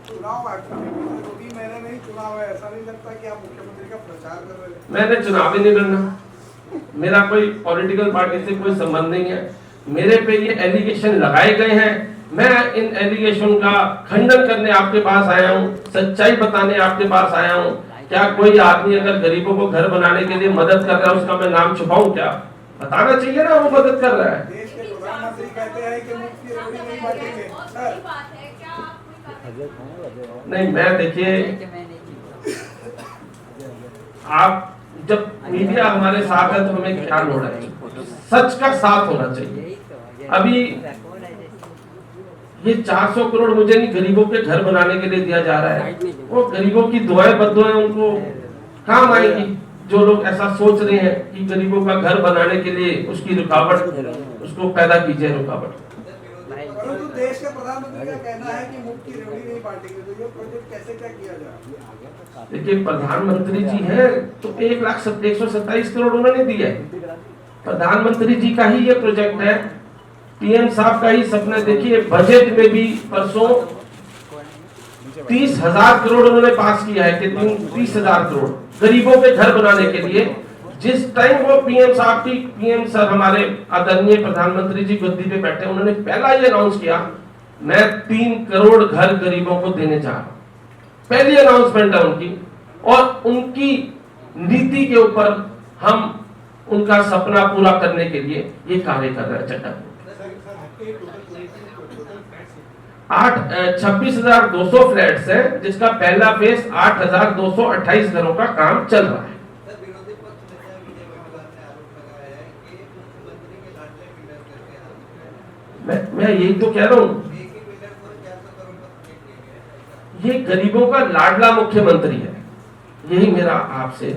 चुनाव महीने में ही चुनाव है, ऐसा नहीं लगता कि आप मुख्यमंत्री का प्रचार कर रहे हैं? मैंने चुनाव ही नहीं लड़ना, मेरा कोई पॉलिटिकल पार्टी से कोई संबंध नहीं है। मेरे पे ये एलिगेशन लगाए गए हैं, मैं इन एलिगेशन का खंडन करने आपके पास आया हूँ, सच्चाई बताने आपके पास आया हूँ। क्या कोई आदमी अगर गरीबों को घर बनाने के लिए मदद कर रहा है, उसका मैं नाम छुपाऊं? क्या बताना चाहिए ना वो मदद कर रहा है। देश के प्रधानमंत्री कहते हैं कि मुफ्त की रेवड़ी नहीं बांटेंगे। नहीं, मैं देखिए, आप जब मीडिया हमारे साथ है तो हमें क्या लोड़ है, सच का साथ होना चाहिए। अभी ये 400 करोड़ मुझे नहीं, गरीबों के घर बनाने के लिए दिया जा रहा है। वो गरीबों की दुआएं बदुआएं उनको काम आएंगी। जो लोग ऐसा सोच रहे हैं कि गरीबों का घर बनाने के लिए उसकी रुकावट, उसको पैदा कीजिए रुकावट। परंतु देश के प्रधानमंत्री का कहना है कि मुफ्त की रेवड़ी नहीं बांटेंगे, तो ये प्रोजेक्ट कैसे क्या किया जाए? देखिए, प्रधानमंत्री जी हैं तो 1,127 करोड़ उन्होंने दिए। प्रधानमंत्री जी का ही ये प्रोजेक्ट है, पीएम साहब का ही सपना। देखिए, बजट में भी परसों 30,000 करोड़ उन्होंने पास किया है कि 30,000 करोड़ गरीबों के घर बनाने के लिए। जिस टाइम वो पीएम सर हमारे आदरणीय प्रधानमंत्री जी गद्दी पे बैठे, उन्होंने पहला ये अनाउंस किया, मैं 3 करोड़ घर गरीबों को देने जा रहा हूं। पहली अनाउंसमेंट है उनकी, और उनकी नीति के ऊपर हम उनका सपना पूरा करने के लिए ये कार्य कर रहे हैं। चट्टा 26,200 फ्लैट्स है, जिसका पहला फेज 8,228 घरों का काम चल रहा है। मैं यही तो कह रहा हूं, ये गरीबों का लाडला मुख्यमंत्री है, यही मेरा आपसे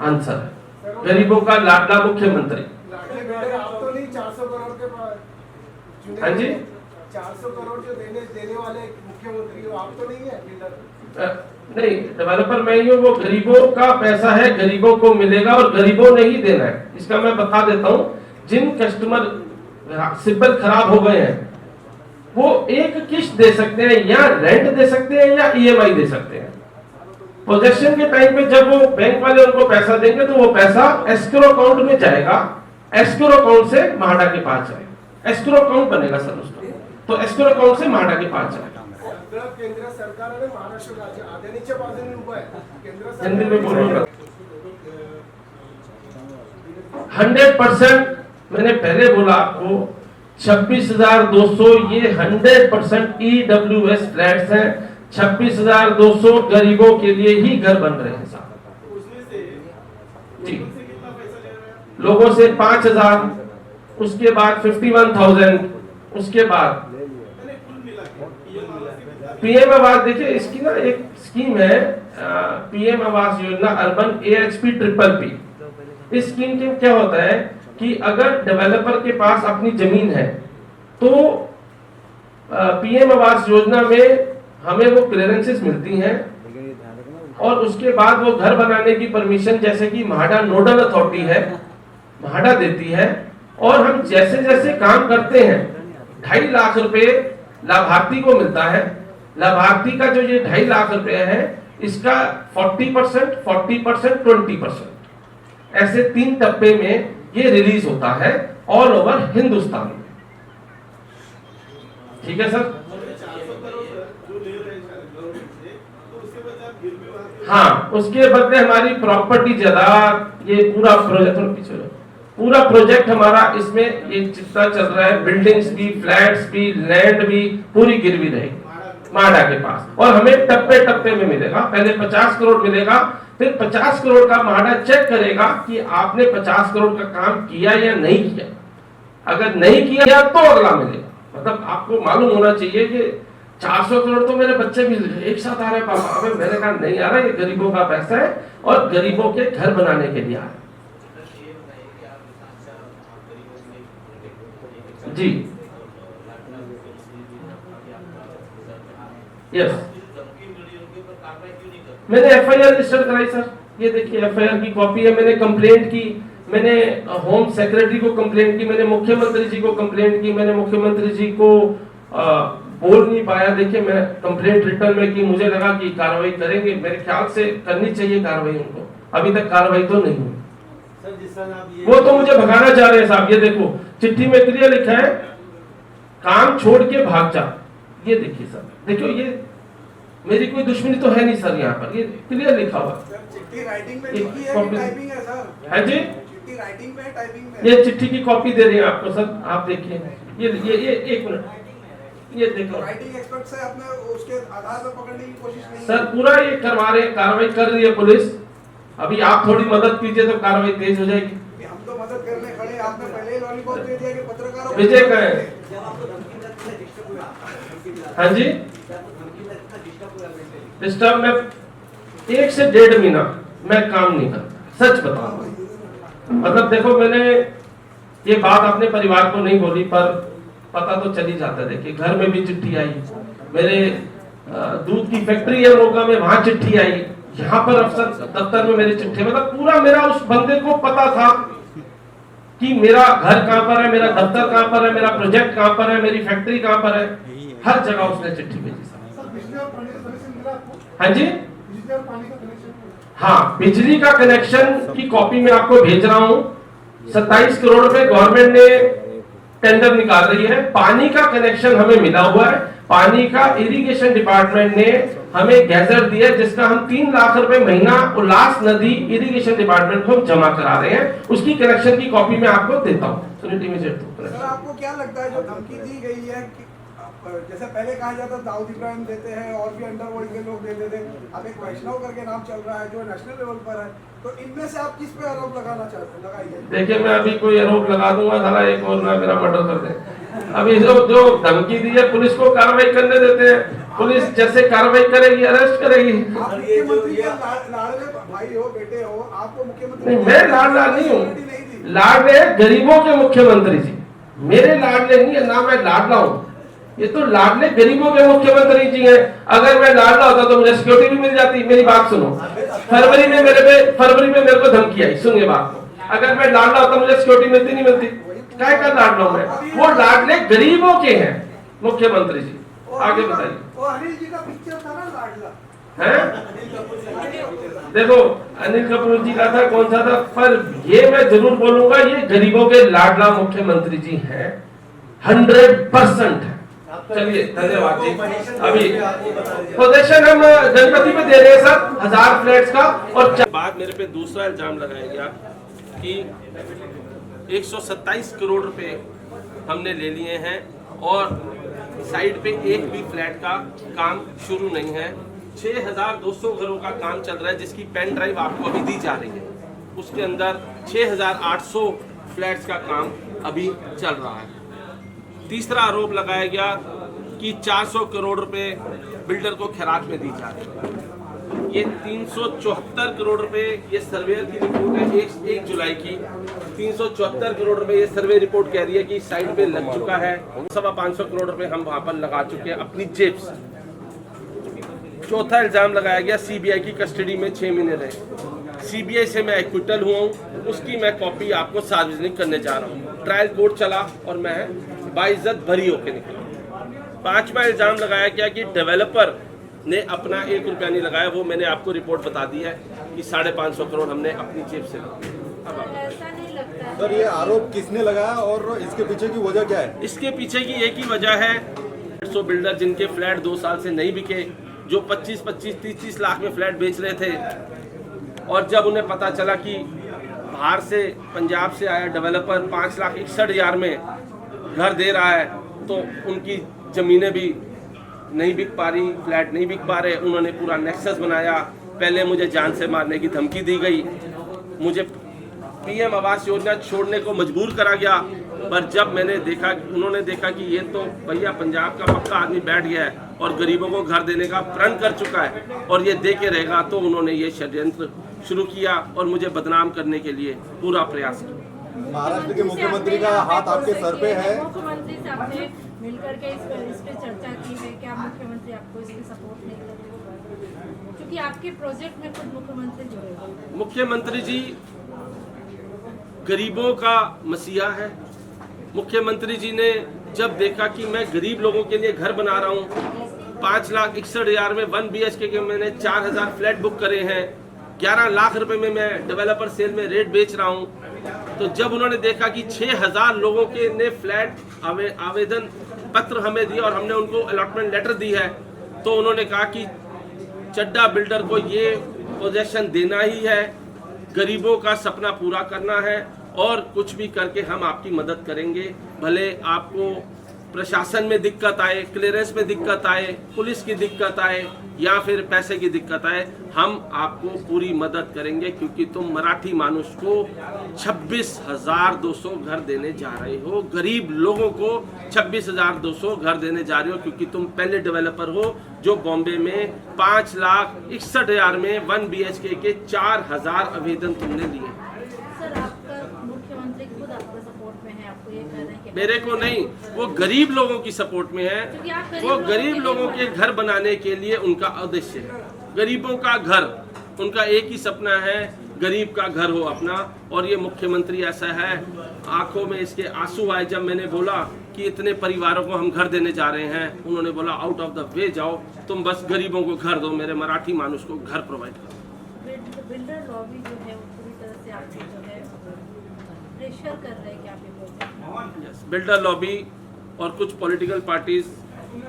आंसर है। गरीबों का लाडला मुख्यमंत्री। आप तो नहीं 400 करोड़ के, हाँ जी, 400 करोड़ जो देने वाले मुख्यमंत्री हो, आप तो नहीं है? नहीं, डेवलपर मैं ही हूँ। वो गरीबों का पैसा है, गरीबों को मिलेगा और गरीबों ने ही देना है। इसका मैं बता देता हूँ, जिन कस्टमर सिबिल खराब हो गए हैं वो एक किस्त दे सकते हैं, या रेंट दे सकते हैं, या ईएमआई दे सकते हैं। पोजेशन के टाइम पे जब वो बैंक वाले उनको पैसा देंगे तो वो पैसा एस्क्रो अकाउंट में जाएगा, एस्क्रो अकाउंट से महाडा के पास जाएगा। एस्क्रो अकाउंट बनेगा सर उसका, तो एस्क्रो अकाउंट से महाडा के पास जाएगा। केंद्र सरकारने महाराष्ट्र राज्य आधीच्या बाजूने उभं आहे, केंद्र हिंदी में बोलूंगा। 100% मैंने पहले बोला आपको, 26,200 ये 100% EWS फ्लैट्स हैं। 26,200 गरीबों के लिए ही घर बन रहे हैं जी। लोगों से 5,000, उसके बाद 51,000, उसके बाद पीएम आवास। देखिए, इसकी ना एक स्कीम है, PM Awas Yojana urban AHP PPP। इस स्कीम के क्या होता है कि अगर डेवलपर के पास अपनी जमीन है तो पीएम आवास योजना में हमें वो क्लियरेंसेस मिलती हैं, और उसके बाद वो घर बनाने की परमिशन, जैसे कि महाडा नोडल अथॉरिटी है, महाडा देती है। और हम जैसे जैसे काम करते हैं 2.5 लाख रुपए लाभार्थी को मिलता है। लाभार्थी का जो ये 2.5 लाख रुपए है, इसका 40%, 40%, 20% ऐसे 3 टप्पे में ये रिलीज होता है ऑल ओवर हिंदुस्तान में। ठीक है सर? हाँ, उसके बदले हमारी प्रॉपर्टी जायदाद, ये पूरा प्रोजेक्ट हमारा इसमें ये जितना चल रहा है, बिल्डिंग्स भी, फ्लैट्स भी, लैंड भी, पूरी गिरवी रहेगी माडा के पास। और हमें टप्पे टप्पे में मिलेगा। पहले 50 करोड़ मिलेगा, फिर 50 करोड़ का माडा चेक करेगा कि आपने 50 करोड़ का काम किया या नहीं किया। अगर नहीं किया तो अगला मिलेगा। मतलब आपको मालूम होना चाहिए कि 400 करोड़ तो मेरे बच्चे भी एक साथ आ रहे हैं पापा। अबे मैंने कहा नहीं आ रहा, ये गरीबों का पैसा है और गरीबों के घर बनाने के लिए आ रहा है जी। यस, मैंने एफआईआर रजिस्टर कराई सर। ये देखिए एफआईआर की कॉपी है। मैंने कंप्लेंट की, मैंने होम सेक्रेटरी को कंप्लेंट की, मैंने मुख्यमंत्री जी को कंप्लेंट की, मैंने मुख्यमंत्री जी को बोल नहीं पाया। देखिए मैं कंप्लेंट रिटर्न में की, मुझे लगा कि कार्रवाई करेंगे, मेरे ख्याल से करनी चाहिए कार्रवाई उनको, अभी तक कार्रवाई तो नहीं हुई। सर जिस तरह आप ये वो तो मुझे भगाना चाह रहे हैं साहब। ये देखो चिट्ठी में क्लियर लिखा है, काम छोड़ के भाग जा। ये देखिए सर, देखो ये मेरी कोई दुश्मनी तो है नहीं सर, यहाँ पर ये क्लियर लिखा हुआ सर चिट्ठी राइटिंग में एक लिखी है कि कॉपी- टाइपिंग है सर? है जी। चिट्ठी राइटिंग में है, टाइपिंग में है? ये चिट्ठी की कॉपी दे रहे हैं आपको सर, आप देखिए। ये एक मिनट, ये देखो राइटिंग एक्सपर्ट से आपने उसके आधार पर पकड़ने की कोशिश नहीं सर, पूरा ये करवा रहे हैं, कार्रवाई कर रही है पुलिस। अभी आप थोड़ी मदद कीजिए तो कार्रवाई तेज हो जाएगी। कि हम तो मदद करने खड़े, आपने पहले ही लॉलीपॉप दे दिया कि पत्रकारों को विजय का है। जब आपको धमकी लगती है डिस्टर्ब हुआ, धमकी मिला, हाँ जी, जब आपको धमकी लगता है डिस्टर्ब हुआ मेंटली, डिस्टर्ब में 1 से 1.5 महीना मैं काम नहीं करता, सच बताऊं। मतलब देखो मैंने ये बात अपने परिवार को नहीं बोली, पर पता तो चल ही जाता है। देखिए घर में भी चिट्ठी आई, मेरे दूध की फैक्ट्री है मोगा में, वहां चिट्ठी आई, यहाँ पर अफसर दफ्तर में मेरी चिट्ठी, मतलब पूरा मेरा उस बंदे को पता था कि मेरा घर कहाँ पर है, मेरा दफ्तर कहाँ पर है, मेरा प्रोजेक्ट कहाँ पर है, मेरी फैक्ट्री कहाँ पर है, हर जगह उसने चिट्ठी भेजी साहब। बिजली और पानी का कनेक्शन मिला आपको? हाँ जी, बिजली और पानी का कनेक्शन? हाँ बिजली का कनेक्शन की कॉपी मैं आपको भेज रहा हूँ। 27 करोड़ रुपए गवर्नमेंट ने टेंडर निकाल रही है। पानी का कनेक्शन हमें मिला हुआ है, पानी का इरिगेशन डिपार्टमेंट ने हमें गैजेट दिया जिसका हम 3 लाख रुपए महीना उल्लास नदी इरिगेशन डिपार्टमेंट को जमा करा रहे हैं। उसकी कनेक्शन की कॉपी मैं आपको देता हूँ। सर आपको क्या लगता है जो धमकी दी गई है कि जैसे पहले कहा जाता दाऊद इब्राहिम देते हैं और भी अंडरवर्ल्ड के लोग देते थे, अब एक वैष्णव करके नाम चल रहा है जो नेशनल लेवल पर है, तो इनमें से आप किस पे आरोप लगाना चाहते हैं? लगाइए। देखिए मैं अभी कोई आरोप लगा दूंगा साला एक और ना मेरा मर्डर कर दे। अभी जो धमकी दी है पुलिस को कार्रवाई करने देते हैं, पुलिस जैसे कार्रवाई करेगी अरेस्ट करेगी। आप मुख्यमंत्री के लाडले भाई हो, बेटे हो, आपको मुख्यमंत्री नहीं, मैं लाडला नहीं हूँ, लाडले गरीबों के मुख्यमंत्री जी, मेरे लाडले नहीं है ना, मैं लाडला हूँ। ये तो लाडले गरीबों के मुख्यमंत्री जी हैं। अगर मैं लाडला होता तो मुझे सिक्योरिटी भी मिल जाती। मेरी बात सुनो, फरवरी में मेरे को धमकी आई, सुनिए बात को। अगर मैं लाडला होता मुझे सिक्योरिटी मिलती नहीं मिलती? क्या कर लाडला हूं मैं? वो लाडले गरीबों के हैं मुख्यमंत्री जी। आगे बताइए। वो अनिल जी का पिक्चर था ना लाडला, हैं? देखो अनिल कपूर जी का था, कौन सा था, पर ये मैं जरूर बोलूंगा ये गरीबों के लाडला मुख्यमंत्री जी हैं, 100% है। चलिए धन्यवाद जी। अभी पोजीशन हम जनपति में दे रहे हैं सर 1000 फ्लैट्स का। और बाद मेरे पे दूसरा इल्जाम लगाया गया कि 127 करोड़ रुपए हमने ले लिए हैं और साइड पे एक भी फ्लैट का काम शुरू नहीं है। 6200 घरों का काम चल रहा है जिसकी पेन ड्राइव आपको अभी दी जा रही है। उसके अंदर 6800 फ्लैट्स का काम अभी चल रहा है। तीसरा आरोप लगाया गया कि 400 करोड़ रुपए बिल्डर को खैरात में दी जा रही है। ये 374 करोड़ रुपए ये सर्वेयर की रिपोर्ट है 1 जुलाई की। 374 करोड़ रुपए ये सर्वे रिपोर्ट कह रही है कि साइड पे लग चुका है। 550 करोड़ रुपए हम वहां पर लगा चुके हैं अपनी जेब से। चौथा इल्जाम लगाया गया सीबीआई की कस्टडी में 6 महीने रहे। सीबीआई से मैं एक्विटल हुआ हूँ, उसकी मैं कॉपी आपको सार्वजनिक करने जा रहा हूँ। ट्रायल कोर्ट चला और मैं बाइज्जत भरी होकर निकला। 5वां इल्जाम लगाया गया कि डेवलपर ने अपना 1 रुपया नहीं लगाया। वो मैंने आपको रिपोर्ट बता दी है कि 550 करोड़ हमने अपनी जेब से लगाया। ऐसा नहीं लगता है। सर ये आरोप किसने लगाया और इसके पीछे की वजह क्या है? इसके पीछे की एक ही वजह है, 150 बिल्डर जिनके फ्लैट 2 साल से नहीं बिके, जो 25-25, 30-30 लाख में फ्लैट बेच रहे थे, और जब उन्हें पता चला कि बाहर से पंजाब से आया डेवलपर 5,61,000 में घर दे रहा है तो उनकी ज़मीनें भी नहीं बिक पा रही, फ्लैट नहीं बिक पा रहे। उन्होंने पूरा नेक्सस बनाया। पहले मुझे जान से मारने की धमकी दी गई, मुझे पीएम आवास योजना छोड़ने को मजबूर करा गया। पर जब मैंने देखा, उन्होंने देखा कि ये तो भैया पंजाब का पक्का आदमी बैठ गया है और गरीबों को घर देने का प्रण कर चुका है और ये दे के रहेगा, तो उन्होंने ये षड्यंत्र शुरू किया और मुझे बदनाम करने के लिए पूरा प्रयास किया। महाराष्ट्र के मुख्यमंत्री का हाथ आपके सर पे है। मुख्यमंत्री से आपने मिलकर के इस पे चर्चा की है, क्या मुख्यमंत्री आपको इसमें सपोर्ट नहीं करेंगे? क्योंकि आपके प्रोजेक्ट में खुद मुख्यमंत्री जुड़े हैं। मुख्यमंत्री जी गरीबों का मसीहा है। मुख्यमंत्री जी ने जब देखा कि मैं गरीब लोगों के लिए घर बना रहा हूँ, 5,61,000 में 1 BHK के मैंने 4,000 फ्लैट बुक करे हैं, 11 लाख रुपए में मैं डेवलपर सेल में रेट बेच रहा हूँ। तो जब उन्होंने देखा कि 6,000 लोगों के ने फ्लैट आवेदन पत्र हमें दिए और हमने उनको अलॉटमेंट लेटर दी है, तो उन्होंने कहा कि चड्डा बिल्डर को ये पोजीशन देना ही है, गरीबों का सपना पूरा करना है और कुछ भी करके हम आपकी मदद करेंगे। भले आपको प्रशासन में दिक्कत आए, क्लियरेंस में दिक्कत आए, पुलिस की दिक्कत आए या फिर पैसे की दिक्कत आए, हम आपको पूरी मदद करेंगे, क्योंकि तुम मराठी मानुष को 26,200 घर देने जा रहे हो, गरीब लोगों को 26,200 घर देने जा रहे हो, क्योंकि तुम पहले डेवलपर हो जो बॉम्बे में 5,61,000 में 1 BHK के 4,000 आवेदन तुमने लिए। सर, आपका मुख्यमंत्री खुद आपका सपोर्ट में है, आपको ये कह रहे हैं कि मेरे को नहीं, वो गरीब लोगों की सपोर्ट में क्योंकि आप है। गरीब वो लोगों गरीब के लोगों लिए के घर बनाने के लिए उनका उद्देश्य है, गरीबों का घर, उनका एक ही सपना है, गरीब का घर हो अपना। और ये मुख्यमंत्री ऐसा है, आंखों में इसके आंसू आए जब मैंने बोला कि इतने परिवारों को हम घर देने जा रहे हैं। उन्होंने बोला आउट ऑफ द वे जाओ, तुम बस गरीबों को घर दो, मेरे मराठी मानुष को घर प्रोवाइड करो। बिल्डर लॉबी जो है वो पूरी तरह से आपको जो है प्रेशर कर रहे हैं कि आप ये प्रोजेक्ट बिल्डर लॉबी और कुछ पॉलिटिकल पार्टीज,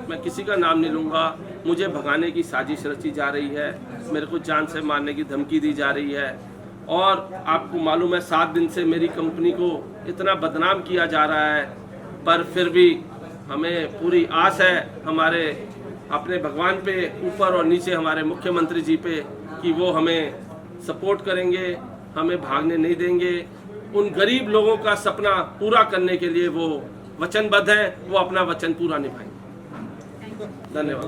मैं किसी का नाम नहीं लूँगा, मुझे भगाने की साजिश रची जा रही है, मेरे को जान से मारने की धमकी दी जा रही है। और आपको मालूम है 7 दिन से मेरी कंपनी को इतना बदनाम किया जा रहा है, पर फिर भी हमें पूरी आस है हमारे अपने भगवान पे, ऊपर और नीचे हमारे मुख्यमंत्री जी पे, कि वो हमें सपोर्ट करेंगे, हमें भागने नहीं देंगे। उन गरीब लोगों का सपना पूरा करने के लिए वो वचनबद्ध हैं, वो अपना वचन पूरा निभाएंगे। धन्यवाद।